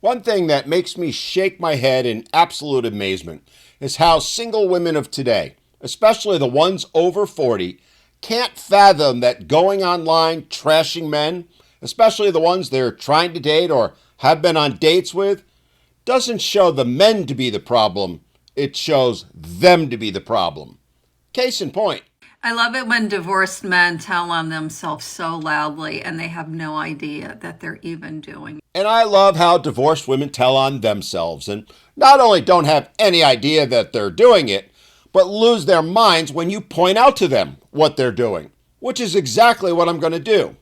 One thing that makes me shake my head in absolute amazement is how single women of today, especially the ones over 40, can't fathom that going online trashing men, especially the ones they're trying to date or have been on dates with, doesn't show the men to be the problem. It shows them to be the problem. Case in point. I love it when divorced men tell on themselves so loudly and they have no idea that they're even doing it. And I love how divorced women tell on themselves and not only don't have any idea that they're doing it, but lose their minds when you point out to them what they're doing, which is exactly what I'm going to do.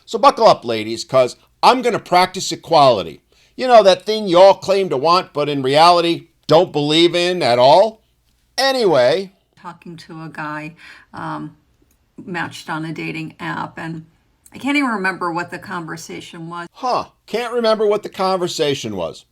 So buckle up, ladies, because I'm going to practice equality. You know, that thing you all claim to want, but in reality don't believe in at all? Anyway. Talking to a guy matched on a dating app, and I can't even remember what the conversation was. Can't remember what the conversation was.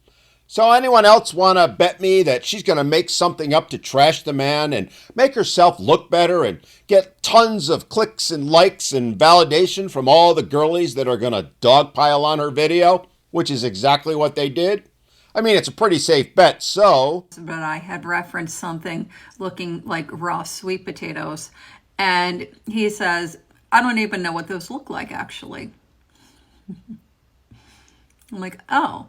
So anyone else want to bet me that she's going to make something up to trash the man and make herself look better and get tons of clicks and likes and validation from all the girlies that are going to dogpile on her video, which is exactly what they did? I mean, it's a pretty safe bet, so... But I had referenced something looking like raw sweet potatoes, and he says, I don't even know what those look like, actually. I'm like, oh,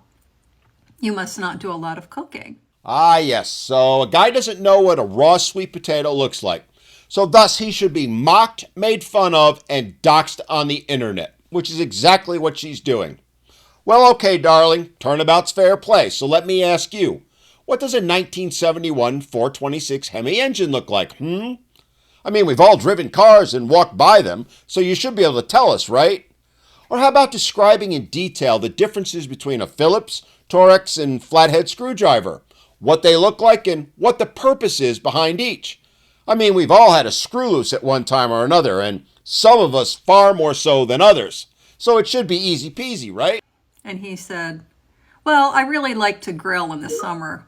you must not do a lot of cooking. Ah, yes, so a guy doesn't know what a raw sweet potato looks like. So thus, he should be mocked, made fun of, and doxxed on the internet, which is exactly what she's doing. Well, okay, darling, turnabout's fair play, so let me ask you, what does a 1971 426 Hemi engine look like, I mean, we've all driven cars and walked by them, so you should be able to tell us, right? Or how about describing in detail the differences between a Phillips, Torx, and flathead screwdriver, what they look like and what the purpose is behind each? I mean, we've all had a screw loose at one time or another, and some of us far more so than others, so it should be easy peasy, right? And he said, well, I really like to grill in the summer.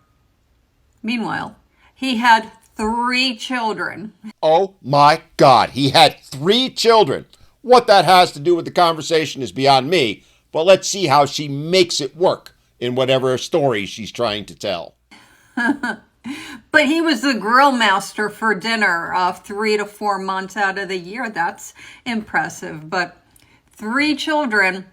Meanwhile, he had 3 children. Oh my God, he had 3 children. What that has to do with the conversation is beyond me, but let's see how she makes it work in whatever story she's trying to tell. But he was the grill master for dinner 3 to 4 months out of the year. That's impressive. But 3 children...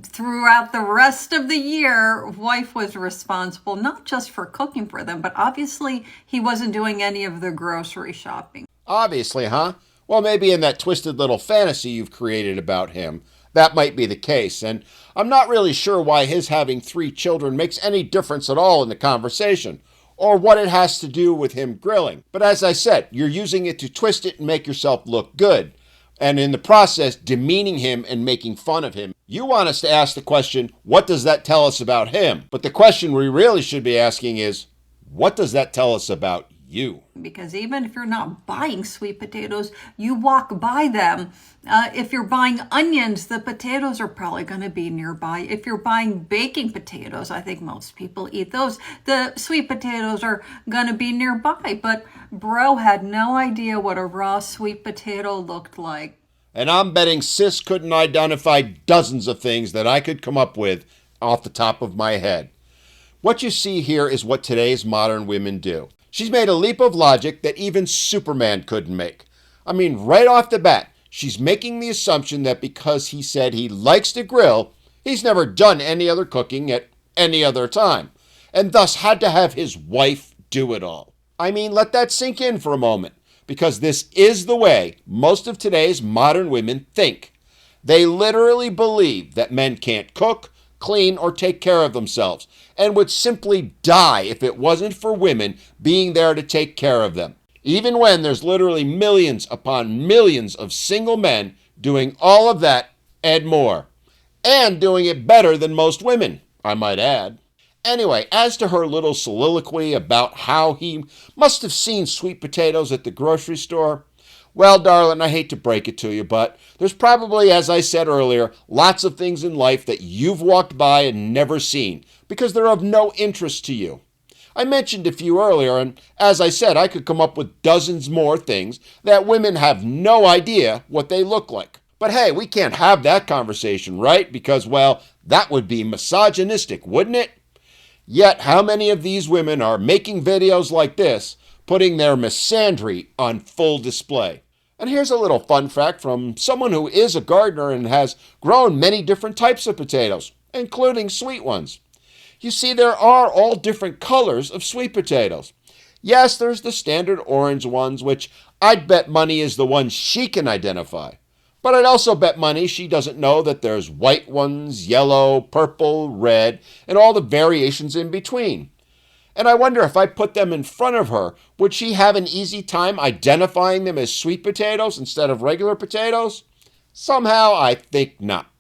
Throughout the rest of the year, wife was responsible not just for cooking for them, but obviously he wasn't doing any of the grocery shopping. Obviously, huh? Well, maybe in that twisted little fantasy you've created about him, that might be the case. And I'm not really sure why his having 3 children makes any difference at all in the conversation, or what it has to do with him grilling. But as I said, you're using it to twist it and make yourself look good, and in the process, demeaning him and making fun of him. You want us to ask the question, what does that tell us about him? But the question we really should be asking is, what does that tell us about you? Because even if you're not buying sweet potatoes, you walk by them. If you're buying onions, the potatoes are probably going to be nearby. If you're buying baking potatoes, I think most people eat those, the sweet potatoes are going to be nearby. But bro had no idea what a raw sweet potato looked like. And I'm betting sis couldn't identify dozens of things that I could come up with off the top of my head. What you see here is what today's modern women do. She's made a leap of logic that even Superman couldn't make. I mean, right off the bat, she's making the assumption that because he said he likes to grill, he's never done any other cooking at any other time, and thus had to have his wife do it all. I mean, let that sink in for a moment, because this is the way most of today's modern women think. They literally believe that men can't cook, clean, or take care of themselves, and would simply die if it wasn't for women being there to take care of them. Even when there's literally millions upon millions of single men doing all of that and more. And doing it better than most women, I might add. Anyway, as to her little soliloquy about how he must have seen sweet potatoes at the grocery store, well, darling, I hate to break it to you, but there's probably, as I said earlier, lots of things in life that you've walked by and never seen because they're of no interest to you. I mentioned a few earlier, and as I said, I could come up with dozens more things that women have no idea what they look like. But hey, we can't have that conversation, right? Because, well, that would be misogynistic, wouldn't it? Yet, how many of these women are making videos like this, putting their misandry on full display? And here's a little fun fact from someone who is a gardener and has grown many different types of potatoes, including sweet ones. You see, there are all different colors of sweet potatoes. Yes, there's the standard orange ones, which I'd bet money is the ones she can identify. But I'd also bet money she doesn't know that there's white ones, yellow, purple, red, and all the variations in between. And I wonder if I put them in front of her, would she have an easy time identifying them as sweet potatoes instead of regular potatoes? Somehow, I think not.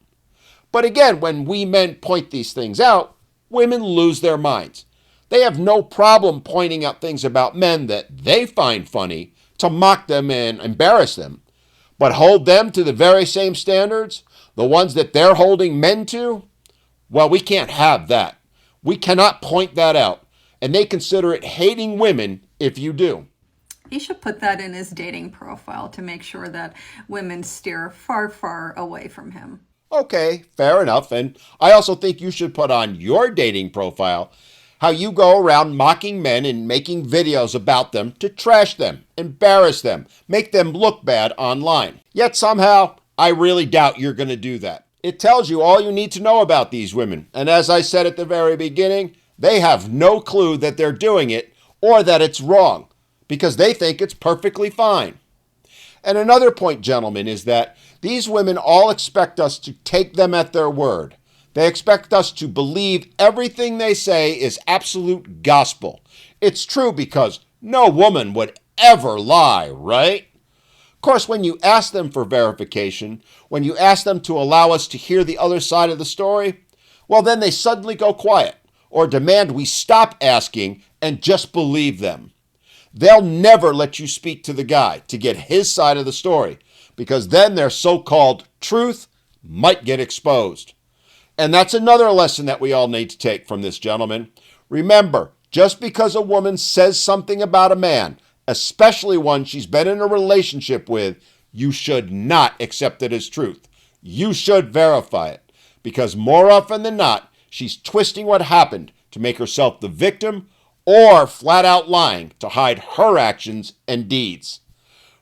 But again, when we men point these things out, women lose their minds. They have no problem pointing out things about men that they find funny to mock them and embarrass them. But hold them to the very same standards, the ones that they're holding men to? Well, we can't have that. We cannot point that out. And they consider it hating women if you do. He should put that in his dating profile to make sure that women steer far, far away from him. Okay, fair enough. And I also think you should put on your dating profile how you go around mocking men and making videos about them to trash them, embarrass them, make them look bad online. Yet somehow, I really doubt you're going to do that. It tells you all you need to know about these women. And as I said at the very beginning, they have no clue that they're doing it or that it's wrong because they think it's perfectly fine. And another point, gentlemen, is that these women all expect us to take them at their word. They expect us to believe everything they say is absolute gospel. It's true because no woman would ever lie, right? Of course, when you ask them for verification, when you ask them to allow us to hear the other side of the story, well, then they suddenly go quiet or demand we stop asking and just believe them. They'll never let you speak to the guy to get his side of the story because then their so-called truth might get exposed. And that's another lesson that we all need to take from this gentleman. Remember, just because a woman says something about a man, especially one she's been in a relationship with, you should not accept it as truth. You should verify it. Because more often than not, she's twisting what happened to make herself the victim or flat out lying to hide her actions and deeds.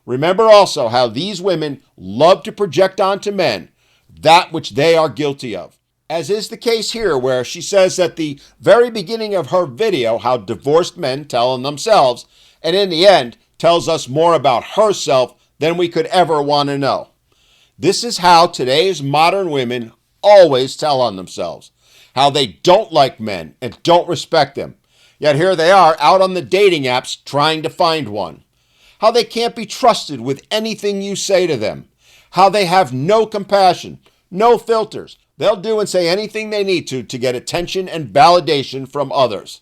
Remember also how these women love to project onto men that which they are guilty of. As is the case here, where she says at the very beginning of her video how divorced men tell on themselves, and in the end tells us more about herself than we could ever want to know. This is how today's modern women always tell on themselves, how they don't like men and don't respect them. Yet here they are out on the dating apps trying to find one. How they can't be trusted with anything you say to them. How they have no compassion, no filters. They'll do and say anything they need to get attention and validation from others.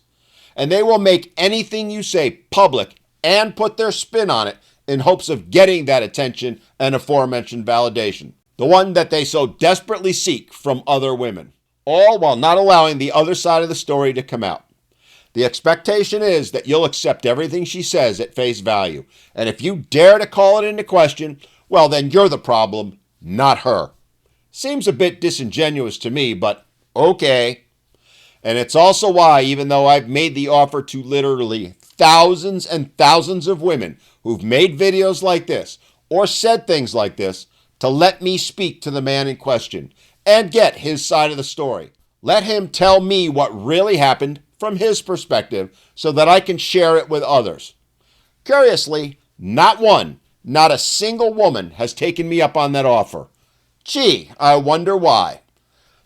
And they will make anything you say public and put their spin on it in hopes of getting that attention and aforementioned validation. The one that they so desperately seek from other women. All while not allowing the other side of the story to come out. The expectation is that you'll accept everything she says at face value. And if you dare to call it into question, well, then you're the problem, not her. Seems a bit disingenuous to me, but okay. And it's also why, even though I've made the offer to literally thousands and thousands of women who've made videos like this or said things like this, to let me speak to the man in question and get his side of the story. Let him tell me what really happened from his perspective so that I can share it with others. Curiously, not a single woman has taken me up on that offer. Gee, I wonder why.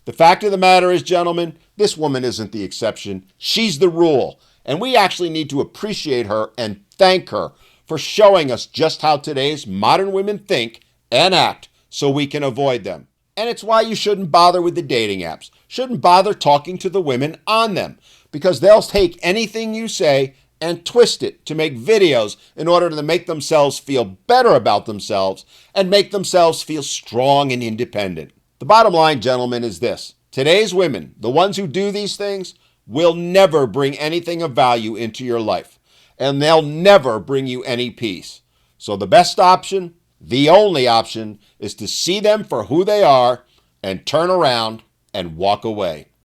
The fact of the matter is, gentlemen, this woman isn't the exception. She's the rule. And we actually need to appreciate her and thank her for showing us just how today's modern women think and act so we can avoid them. And it's why you shouldn't bother with the dating apps. Shouldn't bother talking to the women on them. Because they'll take anything you say and twist it to make videos in order to make themselves feel better about themselves and make themselves feel strong and independent. The bottom line, gentlemen, is this. Today's women, the ones who do these things, will never bring anything of value into your life. And they'll never bring you any peace. So the best option, The only option is to see them for who they are and turn around and walk away.